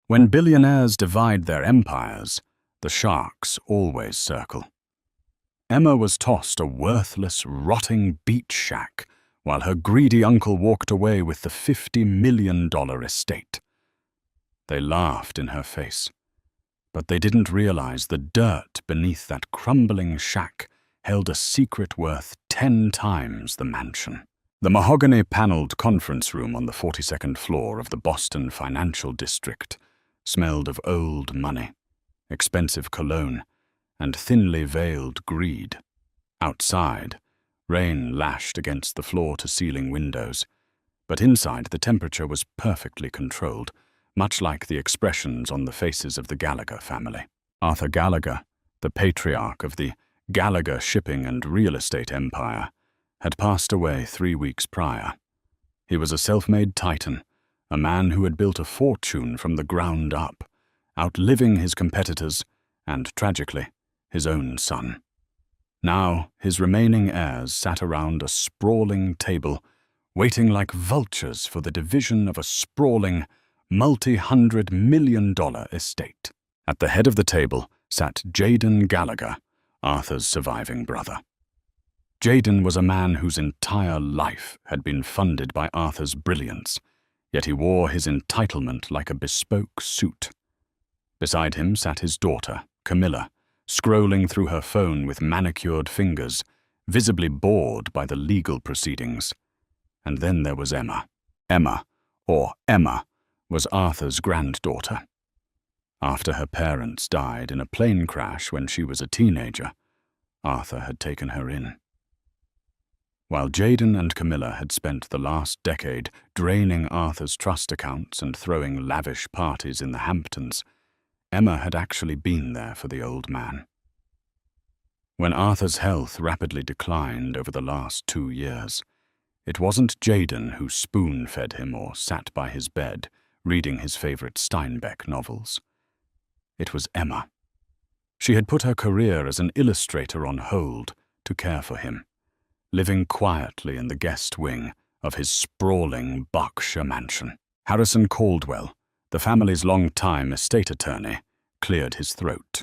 When billionaires divide their empires, the sharks always circle. Emma was tossed a worthless, rotting beach shack while her greedy uncle walked away with the $50 million estate. They laughed in her face, but they didn't realize the dirt beneath that crumbling shack held a secret worth 10 times the mansion. The mahogany-paneled conference room on the 42nd floor of the Boston financial district smelled of old money, expensive cologne, and thinly veiled greed. Outside, rain lashed against the floor-to-ceiling windows, but inside the temperature was perfectly controlled, much like the expressions on the faces of the Gallagher family. Arthur Gallagher, the patriarch of the Gallagher shipping and real estate empire, had passed away 3 weeks prior. He was a self-made titan, a man who had built a fortune from the ground up, outliving his competitors and, tragically, his own son. Now his remaining heirs sat around a sprawling table, waiting like vultures for the division of a sprawling, multi-hundred-million-dollar estate. At the head of the table sat Jaden Gallagher, Arthur's surviving brother. Jaden was a man whose entire life had been funded by Arthur's brilliance, yet he wore his entitlement like a bespoke suit. Beside him sat his daughter, Camilla, scrolling through her phone with manicured fingers, visibly bored by the legal proceedings. And then there was Emma. Emma was Arthur's granddaughter. After her parents died in a plane crash when she was a teenager, Arthur had taken her in. While Jaden and Camilla had spent the last decade draining Arthur's trust accounts and throwing lavish parties in the Hamptons, Emma had actually been there for the old man. When Arthur's health rapidly declined over the last 2 years, it wasn't Jaden who spoon-fed him or sat by his bed reading his favorite Steinbeck novels. It was Emma. She had put her career as an illustrator on hold to care for him, living quietly in the guest wing of his sprawling Berkshire mansion. Harrison Caldwell, the family's long-time estate attorney, cleared his throat.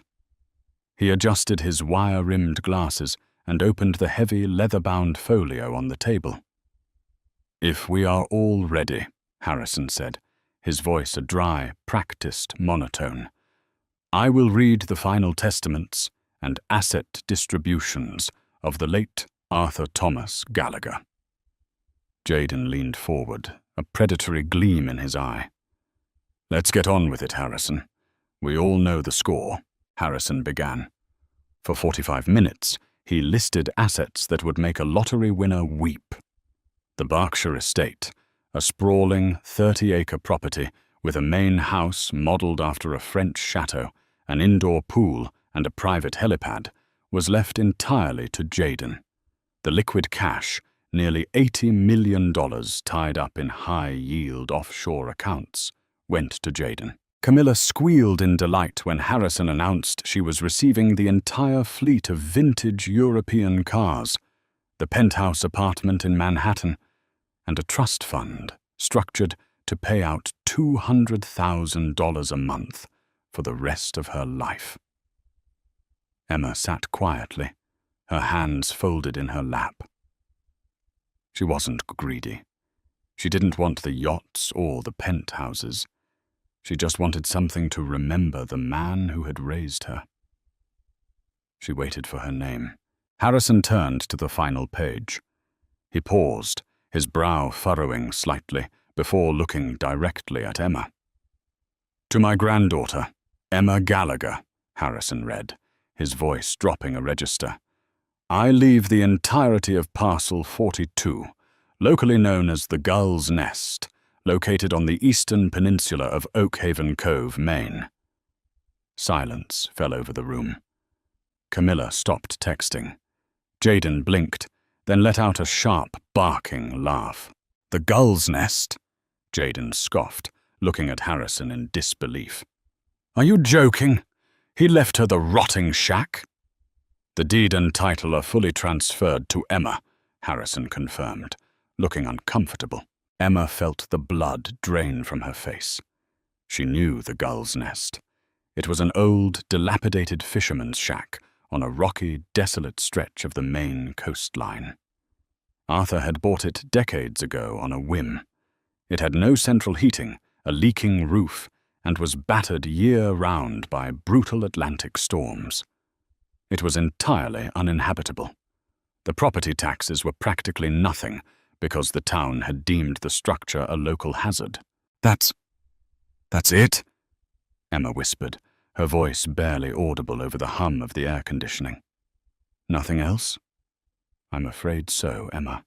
He adjusted his wire-rimmed glasses and opened the heavy leather-bound folio on the table. "If we are all ready," Harrison said, his voice a dry, practiced monotone, "I will read the final testaments and asset distributions of the late Arthur Thomas Gallagher." Jaden leaned forward, a predatory gleam in his eye. "Let's get on with it, Harrison. We all know the score," Harrison began. For 45 minutes, he listed assets that would make a lottery winner weep. The Berkshire estate, a sprawling 30-acre property with a main house modeled after a French chateau, an indoor pool, and a private helipad, was left entirely to Jaden. The liquid cash, nearly $80 million tied up in high-yield offshore accounts, went to Jaden. Camilla squealed in delight when Harrison announced she was receiving the entire fleet of vintage European cars, the penthouse apartment in Manhattan, and a trust fund structured to pay out $200,000 a month for the rest of her life. Emma sat quietly, her hands folded in her lap. She wasn't greedy. She didn't want the yachts or the penthouses. She just wanted something to remember the man who had raised her. She waited for her name. Harrison turned to the final page. He paused, his brow furrowing slightly, before looking directly at Emma. "To my granddaughter, Emma Gallagher," Harrison read, his voice dropping a register. "I leave the entirety of Parcel 42, locally known as the Gull's Nest, located on the eastern peninsula of Oakhaven Cove, Maine." Silence fell over the room. Camilla stopped texting. Jaden blinked, then let out a sharp, barking laugh. "The Gull's Nest?" Jaden scoffed, looking at Harrison in disbelief. "Are you joking? He left her the rotting shack?" "The deed and title are fully transferred to Emma," Harrison confirmed, looking uncomfortable. Emma felt the blood drain from her face. She knew the gull's nest. It was an old, dilapidated fisherman's shack on a rocky, desolate stretch of the Maine coastline. Arthur had bought it decades ago on a whim. It had no central heating, a leaking roof, and was battered year-round by brutal Atlantic storms. It was entirely uninhabitable. The property taxes were practically nothing because the town had deemed the structure a local hazard. That's it?" Emma whispered, her voice barely audible over the hum of the air conditioning. "Nothing else?" "I'm afraid so, Emma,"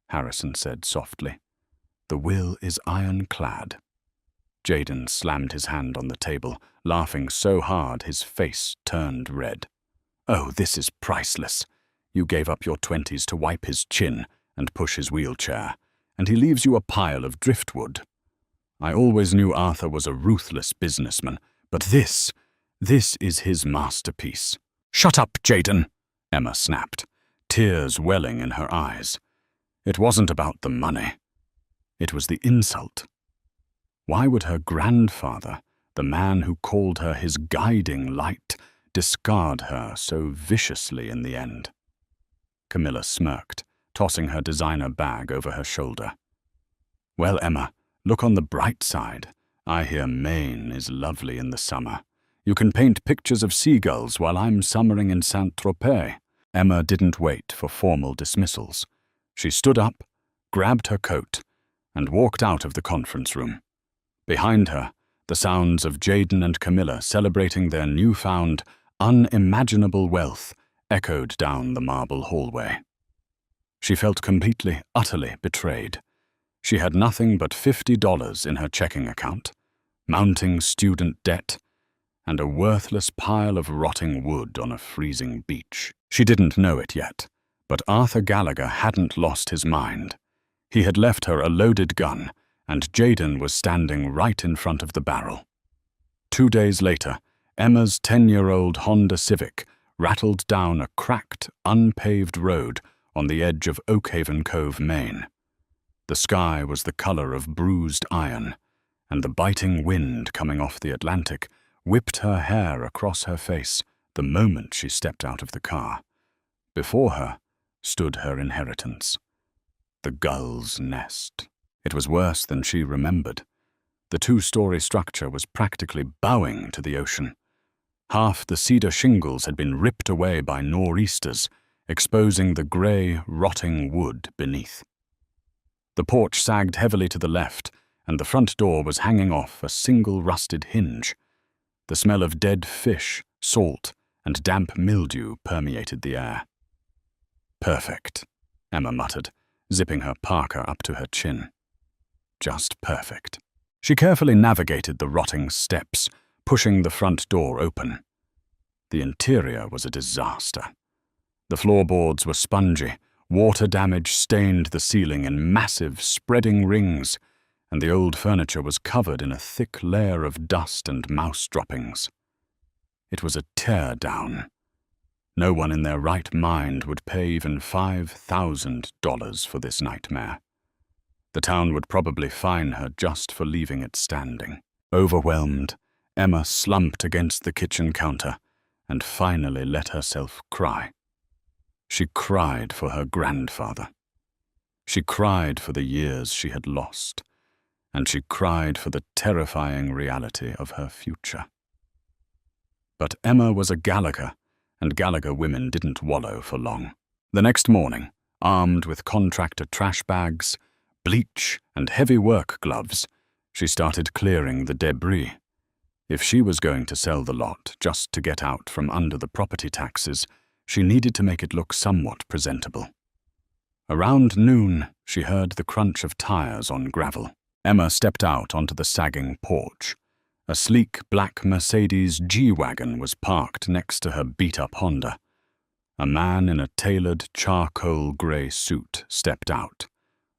Harrison said softly. "The will is ironclad." Jaden slammed his hand on the table, laughing so hard his face turned red. "Oh, this is priceless. You gave up your 20s to wipe his chin and push his wheelchair, and he leaves you a pile of driftwood. I always knew Arthur was a ruthless businessman, but this is his masterpiece." "Shut up, Jaden," Emma snapped, tears welling in her eyes. It wasn't about the money. It was the insult. Why would her grandfather, the man who called her his guiding light, discard her so viciously in the end? Camilla smirked, tossing her designer bag over her shoulder. "Well, Emma, look on the bright side. I hear Maine is lovely in the summer. You can paint pictures of seagulls while I'm summering in Saint-Tropez." Emma didn't wait for formal dismissals. She stood up, grabbed her coat, and walked out of the conference room. Behind her, the sounds of Jaden and Camilla celebrating their newfound, unimaginable wealth echoed down the marble hallway. She felt completely, utterly betrayed. She had nothing but $50 in her checking account, mounting student debt, and a worthless pile of rotting wood on a freezing beach. She didn't know it yet, but Arthur Gallagher hadn't lost his mind. He had left her a loaded gun, and Jaden was standing right in front of the barrel. 2 days later, Emma's 10-year-old Honda Civic rattled down a cracked, unpaved road on the edge of Oakhaven Cove, Maine. The sky was the color of bruised iron, and the biting wind coming off the Atlantic whipped her hair across her face the moment she stepped out of the car. Before her stood her inheritance, the gull's nest. It was worse than she remembered. The 2-story structure was practically bowing to the ocean. Half the cedar shingles had been ripped away by nor'easters, exposing the gray, rotting wood beneath. The porch sagged heavily to the left, and the front door was hanging off a single rusted hinge. The smell of dead fish, salt, and damp mildew permeated the air. "Perfect," Emma muttered, zipping her parka up to her chin. Just perfect. She carefully navigated the rotting steps, pushing the front door open. The interior was a disaster. The floorboards were spongy, water damage stained the ceiling in massive, spreading rings, and the old furniture was covered in a thick layer of dust and mouse droppings. It was a tear-down. No one in their right mind would pay even $5,000 for this nightmare. The town would probably fine her just for leaving it standing. Overwhelmed, Emma slumped against the kitchen counter and finally let herself cry. She cried for her grandfather. She cried for the years she had lost, and she cried for the terrifying reality of her future. But Emma was a Gallagher, and Gallagher women didn't wallow for long. The next morning, armed with contractor trash bags, bleach, and heavy work gloves, she started clearing the debris. If she was going to sell the lot just to get out from under the property taxes, she needed to make it look somewhat presentable. Around noon, she heard the crunch of tires on gravel. Emma stepped out onto the sagging porch. A sleek black Mercedes G-Wagon was parked next to her beat-up Honda. A man in a tailored charcoal grey suit stepped out,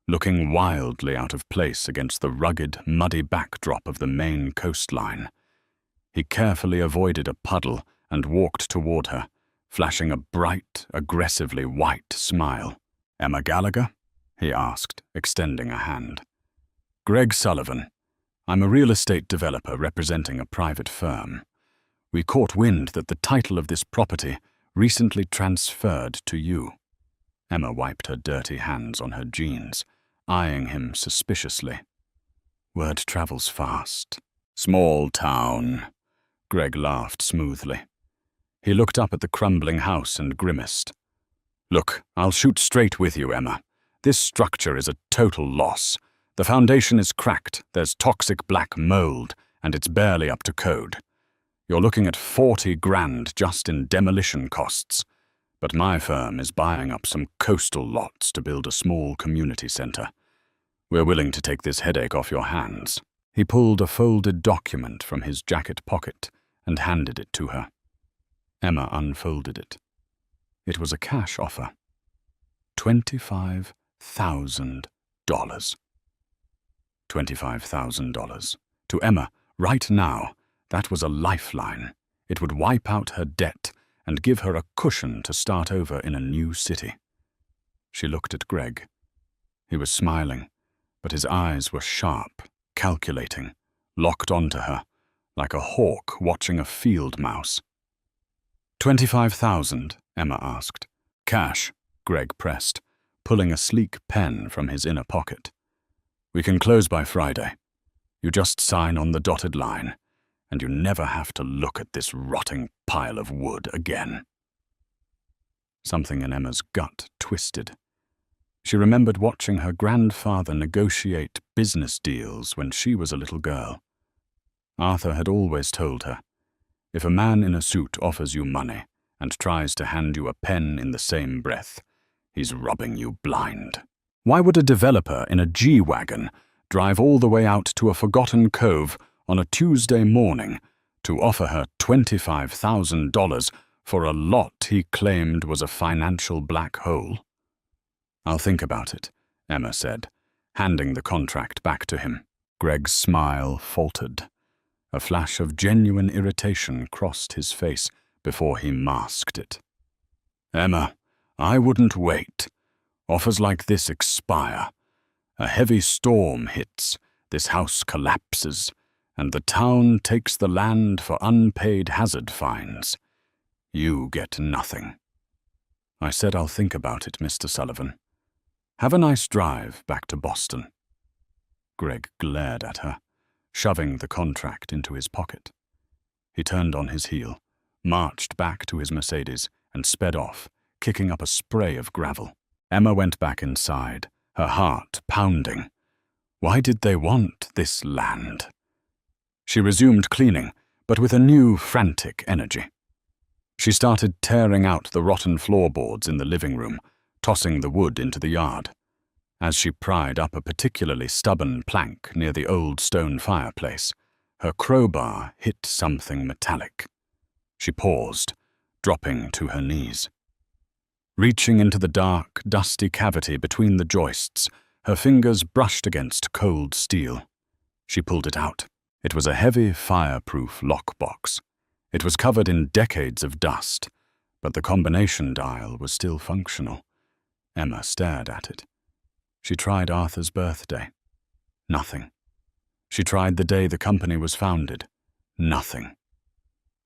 looking wildly out of place against the rugged, muddy backdrop of the Maine coastline. He carefully avoided a puddle and walked toward her, flashing a bright, aggressively white smile. "Emma Gallagher?" he asked, extending a hand. "Greg Sullivan. I'm a real estate developer representing a private firm. We caught wind that the title of this property recently transferred to you." Emma wiped her dirty hands on her jeans, eyeing him suspiciously. "Word travels fast. Small town." Greg laughed smoothly. He looked up at the crumbling house and grimaced. "Look, I'll shoot straight with you, Emma. This structure is a total loss. The foundation is cracked, there's toxic black mold, and it's barely up to code. You're looking at 40 grand just in demolition costs. But my firm is buying up some coastal lots to build a small community center. We're willing to take this headache off your hands." He pulled a folded document from his jacket pocket and handed it to her. Emma unfolded it. It was a cash offer. $25,000. $25,000. To Emma, right now, that was a lifeline. It would wipe out her debt and give her a cushion to start over in a new city. She looked at Greg. He was smiling, but his eyes were sharp, calculating, locked onto her, like a hawk watching a field mouse. $25,000, Emma asked. "Cash," Greg pressed, pulling a sleek pen from his inner pocket. "We can close by Friday. You just sign on the dotted line, and you never have to look at this rotting pile of wood again." Something in Emma's gut twisted. She remembered watching her grandfather negotiate business deals when she was a little girl. Arthur had always told her, if a man in a suit offers you money and tries to hand you a pen in the same breath, he's robbing you blind. Why would a developer in a G-Wagon drive all the way out to a forgotten cove on a Tuesday morning to offer her $25,000 for a lot he claimed was a financial black hole? "I'll think about it," Emma said, handing the contract back to him. Greg's smile faltered. A flash of genuine irritation crossed his face before he masked it. "Emma, I wouldn't wait. Offers like this expire. A heavy storm hits, this house collapses, and the town takes the land for unpaid hazard fines. You get nothing." "I said I'll think about it, Mr. Sullivan. Have a nice drive back to Boston." Greg glared at her, shoving the contract into his pocket. He turned on his heel, marched back to his Mercedes, and sped off, kicking up a spray of gravel. Emma went back inside, her heart pounding. Why did they want this land? She resumed cleaning, but with a new, frantic energy. She started tearing out the rotten floorboards in the living room, tossing the wood into the yard. As she pried up a particularly stubborn plank near the old stone fireplace, her crowbar hit something metallic. She paused, dropping to her knees. Reaching into the dark, dusty cavity between the joists, her fingers brushed against cold steel. She pulled it out. It was a heavy, fireproof lockbox. It was covered in decades of dust, but the combination dial was still functional. Emma stared at it. She tried Arthur's birthday. Nothing. She tried the day the company was founded. Nothing.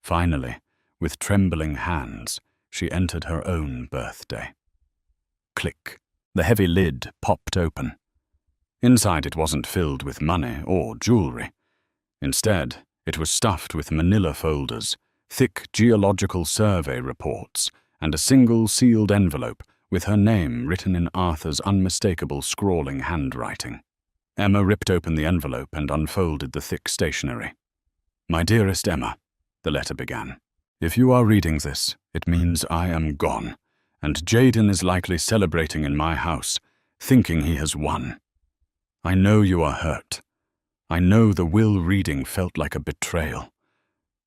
Finally, with trembling hands, she entered her own birthday. Click. The heavy lid popped open. Inside it wasn't filled with money or jewelry. Instead, it was stuffed with manila folders, thick geological survey reports, and a single sealed envelope with her name written in Arthur's unmistakable scrawling handwriting. Emma ripped open the envelope and unfolded the thick stationery. "My dearest Emma," the letter began, "if you are reading this, it means I am gone, and Jaden is likely celebrating in my house, thinking he has won. I know you are hurt. I know the will reading felt like a betrayal.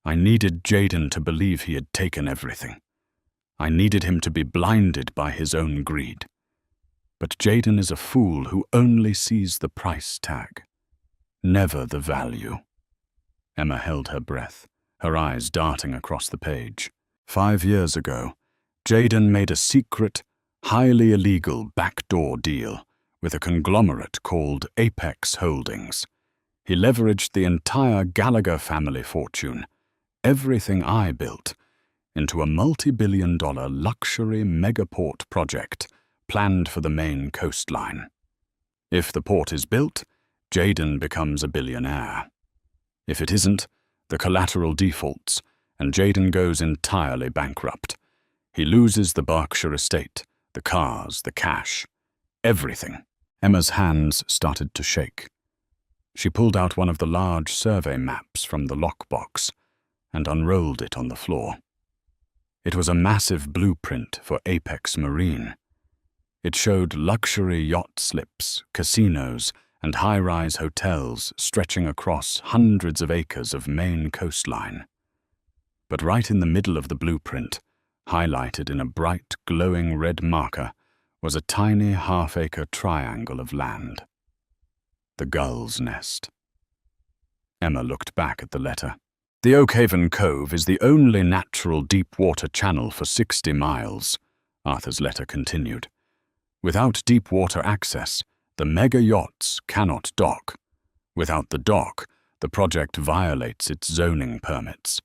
I needed Jaden to believe he had taken everything. I needed him to be blinded by his own greed. But Jaden is a fool who only sees the price tag, never the value." Emma held her breath, her eyes darting across the page. 5 years ago, Jaden made a secret, highly illegal backdoor deal with a conglomerate called Apex Holdings. He leveraged the entire Gallagher family fortune, everything I built, into a multi-billion-dollar luxury megaport project planned for the Maine coastline. If the port is built, Jayden becomes a billionaire. If it isn't, the collateral defaults, and Jayden goes entirely bankrupt. He loses the Berkshire estate, the cars, the cash, everything. Emma's hands started to shake. She pulled out one of the large survey maps from the lockbox and unrolled it on the floor. It was a massive blueprint for Apex Marine. It showed luxury yacht slips, casinos, and high-rise hotels stretching across hundreds of acres of Maine coastline. But right in the middle of the blueprint, highlighted in a bright, glowing red marker, was a tiny half-acre triangle of land. The Gull's Nest. Emma looked back at the letter. The Oakhaven Cove is the only natural deep-water channel for 60 miles, Arthur's letter continued. Without deep-water access, the mega-yachts cannot dock. Without the dock, the project violates its zoning permits.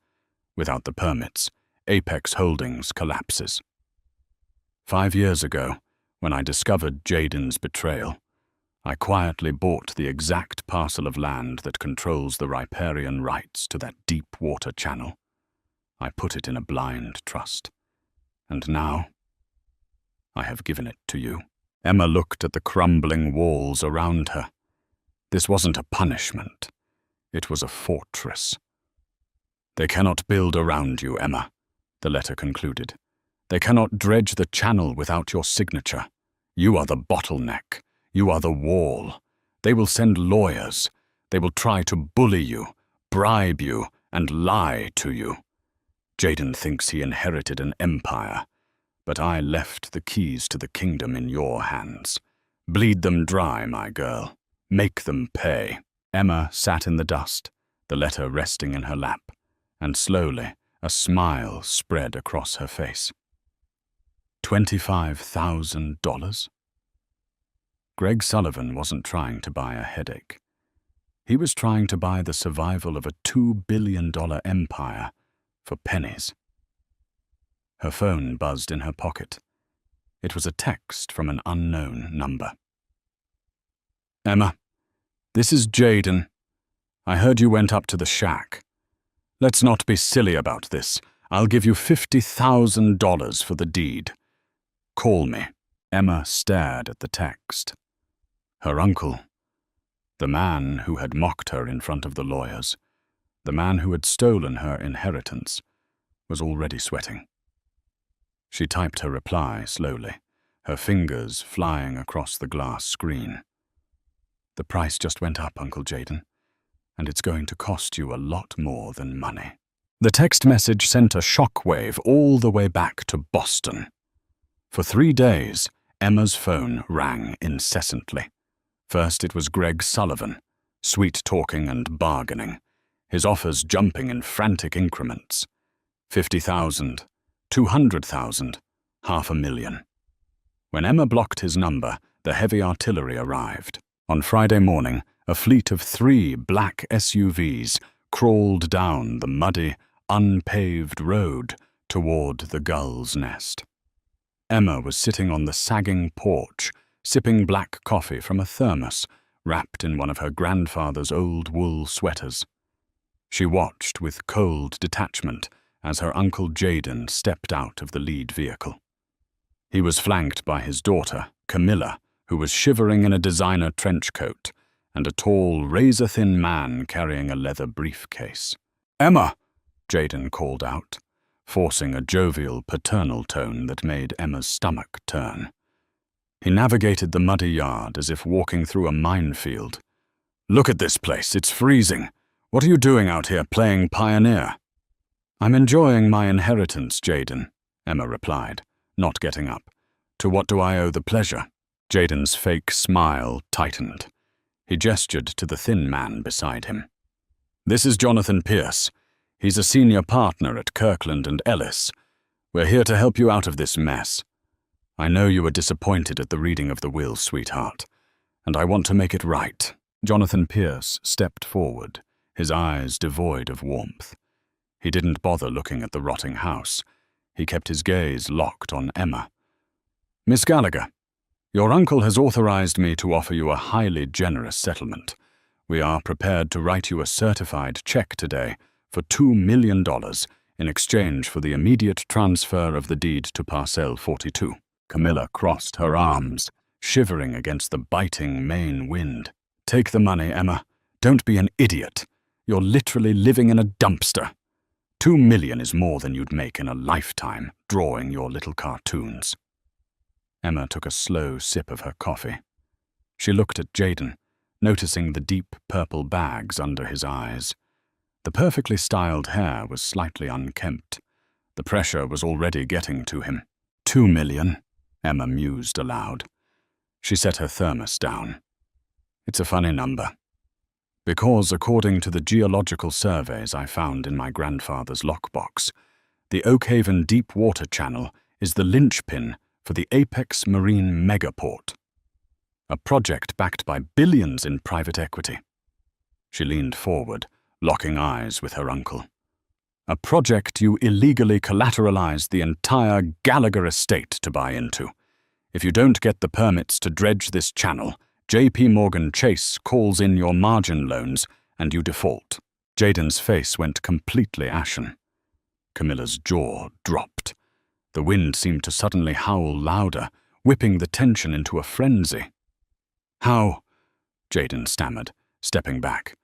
Without the permits, Apex Holdings collapses. 5 years ago, when I discovered Jayden's betrayal, I quietly bought the exact parcel of land that controls the riparian rights to that deep-water channel. I put it in a blind trust. And now, I have given it to you. Emma looked at the crumbling walls around her. This wasn't a punishment. It was a fortress. They cannot build around you, Emma, the letter concluded. They cannot dredge the channel without your signature. You are the bottleneck. You are the wall. They will send lawyers. They will try to bully you, bribe you, and lie to you. Jayden thinks he inherited an empire, but I left the keys to the kingdom in your hands. Bleed them dry, my girl. Make them pay. Emma sat in the dust, the letter resting in her lap, and slowly a smile spread across her face. $25,000? Greg Sullivan wasn't trying to buy a headache. He was trying to buy the survival of a $2 billion empire for pennies. Her phone buzzed in her pocket. It was a text from an unknown number. Emma, this is Jayden. I heard you went up to the shack. Let's not be silly about this. I'll give you $50,000 for the deed. Call me. Emma stared at the text. Her uncle, the man who had mocked her in front of the lawyers, the man who had stolen her inheritance, was already sweating. She typed her reply slowly, her fingers flying across the glass screen. The price just went up, Uncle Jayden, and it's going to cost you a lot more than money. The text message sent a shockwave all the way back to Boston. For 3 days, Emma's phone rang incessantly. First it was Greg Sullivan, sweet-talking and bargaining, his offers jumping in frantic increments. 50,000, 200,000, $500,000. When Emma blocked his number, the heavy artillery arrived. On Friday morning, a fleet of 3 black SUVs crawled down the muddy, unpaved road toward the Gull's Nest. Emma was sitting on the sagging porch, sipping black coffee from a thermos wrapped in one of her grandfather's old wool sweaters. She watched with cold detachment as her Uncle Jayden stepped out of the lead vehicle. He was flanked by his daughter, Camilla, who was shivering in a designer trench coat, and a tall, razor-thin man carrying a leather briefcase. "Emma!" Jayden called out, forcing a jovial, paternal tone that made Emma's stomach turn. He navigated the muddy yard as if walking through a minefield. "Look at this place, it's freezing. What are you doing out here playing pioneer?" "I'm enjoying my inheritance, Jayden," Emma replied, not getting up. "To what do I owe the pleasure?" Jayden's fake smile tightened. He gestured to the thin man beside him. "This is Jonathan Pierce. He's a senior partner at Kirkland & Ellis. We're here to help you out of this mess. I know you were disappointed at the reading of the will, sweetheart, and I want to make it right. Jonathan Pierce stepped forward, his eyes devoid of warmth. He didn't bother looking at the rotting house. He kept his gaze locked on Emma. "Miss Gallagher, your uncle has authorized me to offer you a highly generous settlement. We are prepared to write you a certified check today for $2 million in exchange for the immediate transfer of the deed to Parcel 42. Camilla crossed her arms, shivering against the biting Maine wind. "Take the money, Emma. Don't be an idiot. You're literally living in a dumpster. $2 million is more than you'd make in a lifetime drawing your little cartoons." Emma took a slow sip of her coffee. She looked at Jayden, noticing the deep purple bags under his eyes. The perfectly styled hair was slightly unkempt. The pressure was already getting to him. $2 million, Emma mused aloud. She set her thermos down. It's a funny number. Because, according to the geological surveys I found in my grandfather's lockbox, the Oakhaven Deep Water Channel is the linchpin for the Apex Marine Megaport, a project backed by billions in private equity. She leaned forward, locking eyes with her uncle. "A project you illegally collateralized the entire Gallagher estate to buy into. If you don't get the permits to dredge this channel, J.P. Morgan Chase calls in your margin loans and you default." Jayden's face went completely ashen. Camilla's jaw dropped. The wind seemed to suddenly howl louder, whipping the tension into a frenzy. "How?" Jayden stammered, stepping back.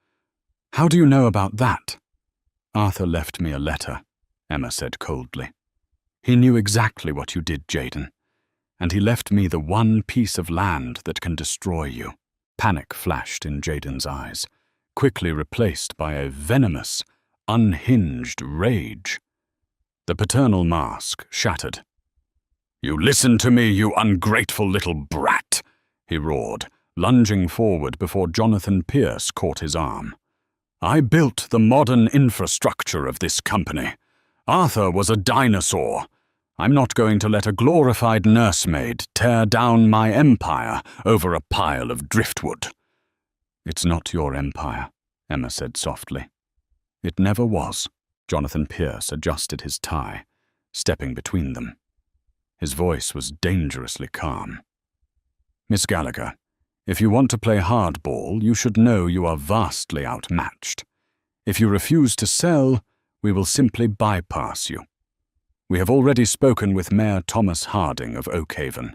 "How do you know about that?" "Arthur left me a letter," Emma said coldly. "He knew exactly what you did, Jayden. And he left me the one piece of land that can destroy you." Panic flashed in Jayden's eyes, quickly replaced by a venomous, unhinged rage. The paternal mask shattered. "You listen to me, you ungrateful little brat," he roared, lunging forward before Jonathan Pierce caught his arm. "I built the modern infrastructure of this company. Arthur was a dinosaur. I'm not going to let a glorified nursemaid tear down my empire over a pile of driftwood." "It's not your empire," Emma said softly. "It never was." Jonathan Pierce adjusted his tie, stepping between them. His voice was dangerously calm. "Miss Gallagher, if you want to play hardball, you should know you are vastly outmatched. If you refuse to sell, we will simply bypass you. We have already spoken with Mayor Thomas Harding of Oakhaven.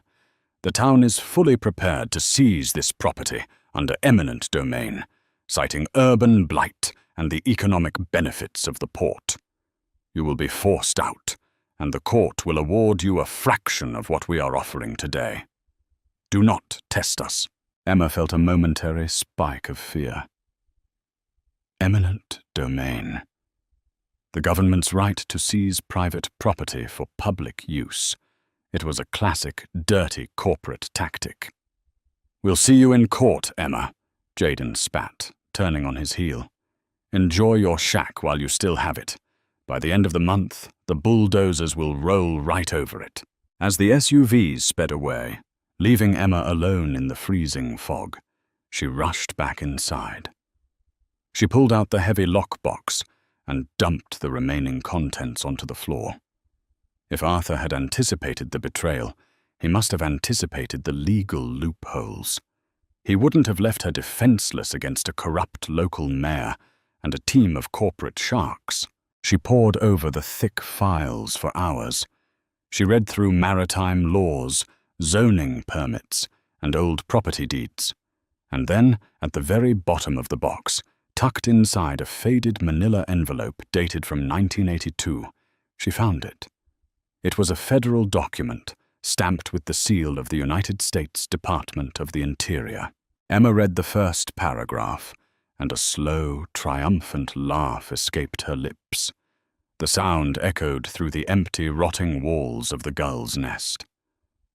The town is fully prepared to seize this property under eminent domain, citing urban blight and the economic benefits of the port. You will be forced out, and the court will award you a fraction of what we are offering today. Do not test us." Emma felt a momentary spike of fear. Eminent domain. The government's right to seize private property for public use. It was a classic, dirty corporate tactic. "We'll see you in court, Emma," Jayden spat, turning on his heel. "Enjoy your shack while you still have it. By the end of the month, the bulldozers will roll right over it." As the SUVs sped away, leaving Emma alone in the freezing fog, she rushed back inside. She pulled out the heavy lockbox and dumped the remaining contents onto the floor. If Arthur had anticipated the betrayal, he must have anticipated the legal loopholes. He wouldn't have left her defenseless against a corrupt local mayor and a team of corporate sharks. She pored over the thick files for hours. She read through maritime laws, zoning permits, and old property deeds. And then, at the very bottom of the box, tucked inside a faded manila envelope dated from 1982, she found it. It was a federal document, stamped with the seal of the United States Department of the Interior. Emma read the first paragraph, and a slow, triumphant laugh escaped her lips. The sound echoed through the empty, rotting walls of the Gull's Nest.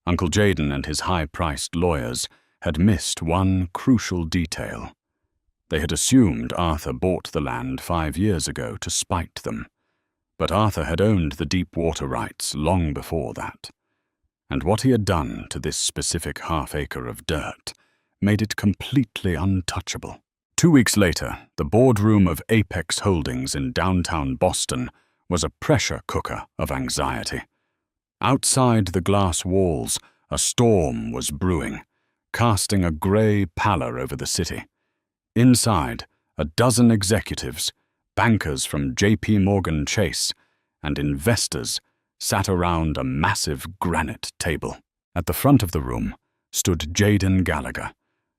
Uncle Jayden and his high-priced lawyers had missed one crucial detail. They had assumed Arthur bought the land 5 years ago to spite them, but Arthur had owned the deep water rights long before that. And what he had done to this specific half-acre of dirt made it completely untouchable. 2 weeks later, the boardroom of Apex Holdings in downtown Boston was a pressure cooker of anxiety. Outside the glass walls, a storm was brewing, casting a grey pallor over the city. Inside, a dozen executives, bankers from J.P. Morgan Chase, and investors sat around a massive granite table. At the front of the room stood Jayden Gallagher,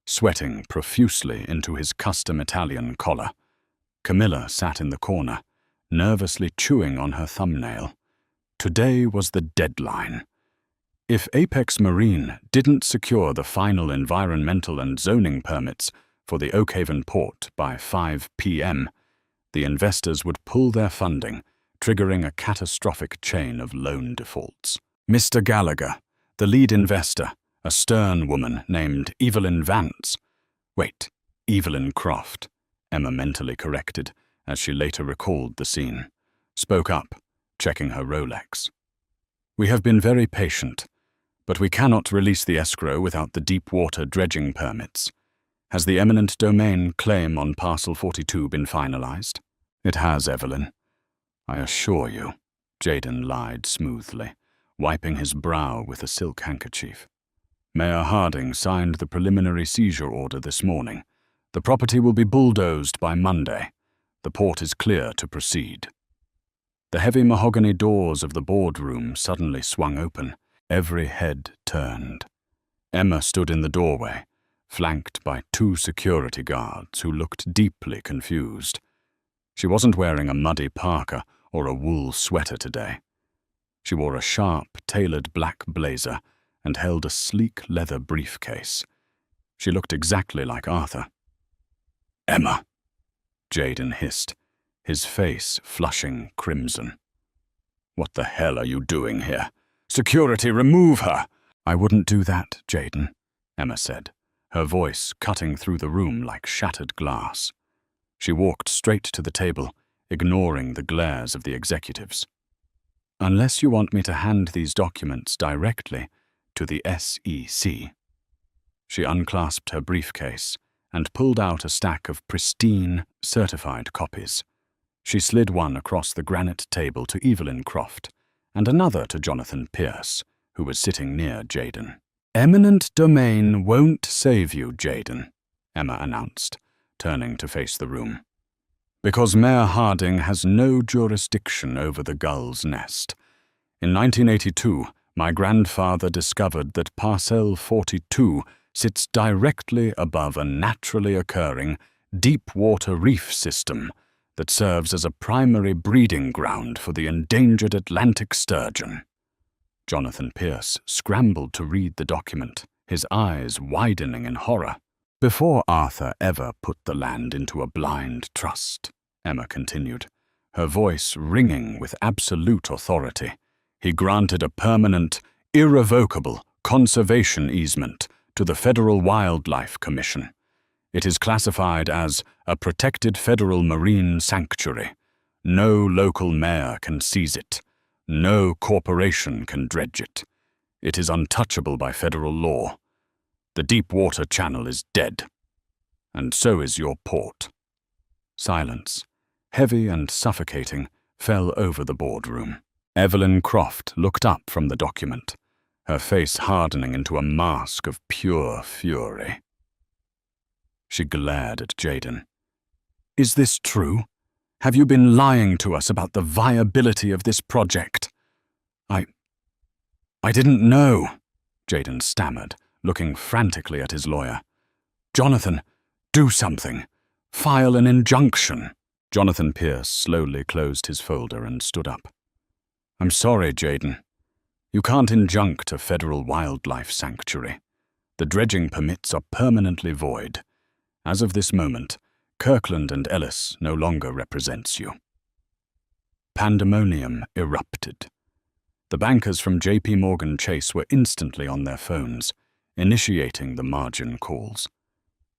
sweating profusely into his custom Italian collar. Camilla sat in the corner, nervously chewing on her thumbnail. Today was the deadline. If Apex Marine didn't secure the final environmental and zoning permits for the Oakhaven port by 5 p.m., the investors would pull their funding, triggering a catastrophic chain of loan defaults. Mr. Gallagher, the lead investor, a stern woman named Evelyn Evelyn Croft, Emma mentally corrected as she later recalled the scene, spoke up, checking her Rolex. "We have been very patient, but we cannot release the escrow without the deep water dredging permits. Has the eminent domain claim on Parcel 42 been finalized?" "It has, Evelyn. I assure you," Jayden lied smoothly, wiping his brow with a silk handkerchief. "Mayor Harding signed the preliminary seizure order this morning. The property will be bulldozed by Monday. The port is clear to proceed." The heavy mahogany doors of the boardroom suddenly swung open. Every head turned. Emma stood in the doorway, flanked by 2 security guards who looked deeply confused. She wasn't wearing a muddy parka or a wool sweater today. She wore a sharp, tailored black blazer and held a sleek leather briefcase. She looked exactly like Arthur. "Emma," Jayden hissed, his face flushing crimson. "What the hell are you doing here? Security, remove her!" "I wouldn't do that, Jayden," Emma said, her voice cutting through the room like shattered glass. She walked straight to the table, ignoring the glares of the executives. "Unless you want me to hand these documents directly to the SEC." She unclasped her briefcase and pulled out a stack of pristine, certified copies. She slid one across the granite table to Evelyn Croft and another to Jonathan Pierce, who was sitting near Jayden. "Eminent domain won't save you, Jayden," Emma announced, turning to face the room. "Because Mayor Harding has no jurisdiction over the Gull's Nest. In 1982, my grandfather discovered that Parcel 42 sits directly above a naturally occurring deep-water reef system that serves as a primary breeding ground for the endangered Atlantic sturgeon." Jonathan Pierce scrambled to read the document, his eyes widening in horror. "Before Arthur ever put the land into a blind trust," Emma continued, her voice ringing with absolute authority, "he granted a permanent, irrevocable conservation easement to the Federal Wildlife Commission. It is classified as a protected federal marine sanctuary. No local mayor can seize it. No corporation can dredge it. It is untouchable by federal law. The deep water channel is dead. And so is your port." Silence, heavy and suffocating, fell over the boardroom. Evelyn Croft looked up from the document, her face hardening into a mask of pure fury. She glared at Jayden. "Is this true? Have you been lying to us about the viability of this project?" I didn't know," Jayden stammered, looking frantically at his lawyer. "Jonathan, do something. File an injunction." Jonathan Pierce slowly closed his folder and stood up. "I'm sorry, Jayden. You can't injunct a federal wildlife sanctuary. The dredging permits are permanently void. As of this moment, Kirkland & Ellis no longer represents you." Pandemonium erupted. The bankers from J.P. Morgan Chase were instantly on their phones, initiating the margin calls.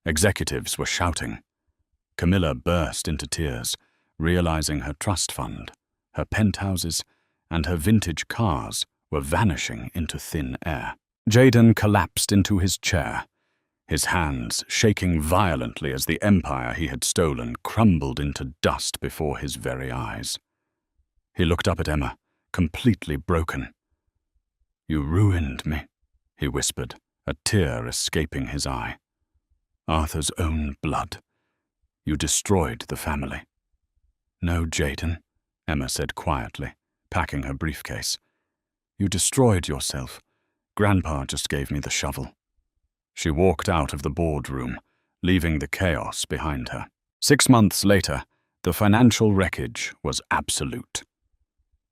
Executives were shouting. Camilla burst into tears, realizing her trust fund, her penthouses, and her vintage cars were vanishing into thin air. Jayden collapsed into his chair, his hands shaking violently as the empire he had stolen crumbled into dust before his very eyes. He looked up at Emma, completely broken. "You ruined me," he whispered, a tear escaping his eye. "Arthur's own blood. You destroyed the family." "No, Jaden," Emma said quietly, packing her briefcase. "You destroyed yourself. Grandpa just gave me the shovel." She walked out of the boardroom, leaving the chaos behind her. 6 months later, the financial wreckage was absolute.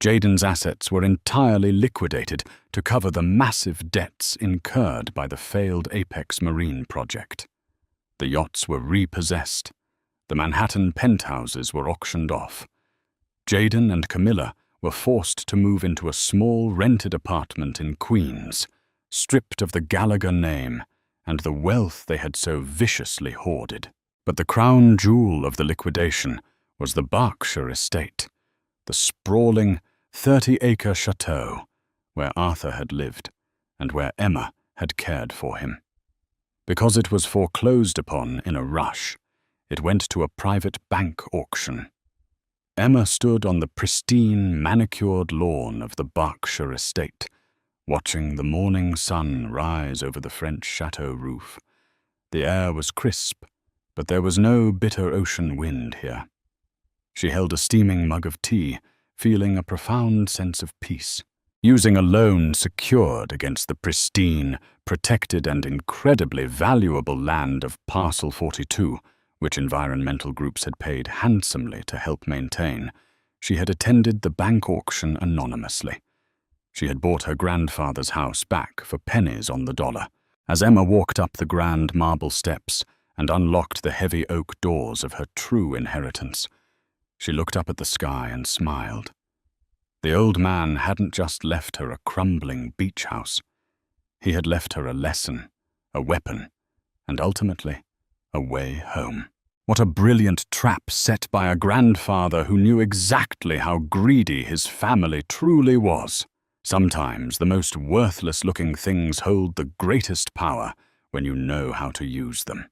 Jaden's assets were entirely liquidated to cover the massive debts incurred by the failed Apex Marine project. The yachts were repossessed. The Manhattan penthouses were auctioned off. Jaden and Camilla were forced to move into a small rented apartment in Queens, stripped of the Gallagher name and the wealth they had so viciously hoarded. But the crown jewel of the liquidation was the Berkshire estate, the sprawling 30-acre chateau where Arthur had lived and where Emma had cared for him. Because it was foreclosed upon in a rush, it went to a private bank auction. Emma stood on the pristine, manicured lawn of the Berkshire estate, watching the morning sun rise over the French chateau roof. The air was crisp, but there was no bitter ocean wind here. She held a steaming mug of tea, feeling a profound sense of peace. Using a loan secured against the pristine, protected and incredibly valuable land of Parcel 42, which environmental groups had paid handsomely to help maintain, she had attended the bank auction anonymously. She had bought her grandfather's house back for pennies on the dollar. As Emma walked up the grand marble steps and unlocked the heavy oak doors of her true inheritance, she looked up at the sky and smiled. The old man hadn't just left her a crumbling beach house. He had left her a lesson, a weapon, and ultimately, a way home. What a brilliant trap set by a grandfather who knew exactly how greedy his family truly was. Sometimes the most worthless-looking things hold the greatest power when you know how to use them.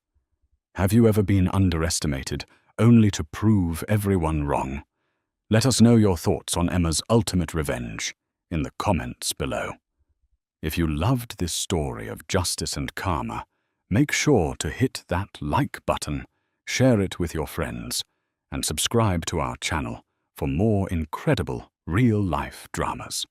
Have you ever been underestimated only to prove everyone wrong? Let us know your thoughts on Emma's ultimate revenge in the comments below. If you loved this story of justice and karma, make sure to hit that like button, share it with your friends, and subscribe to our channel for more incredible real-life dramas.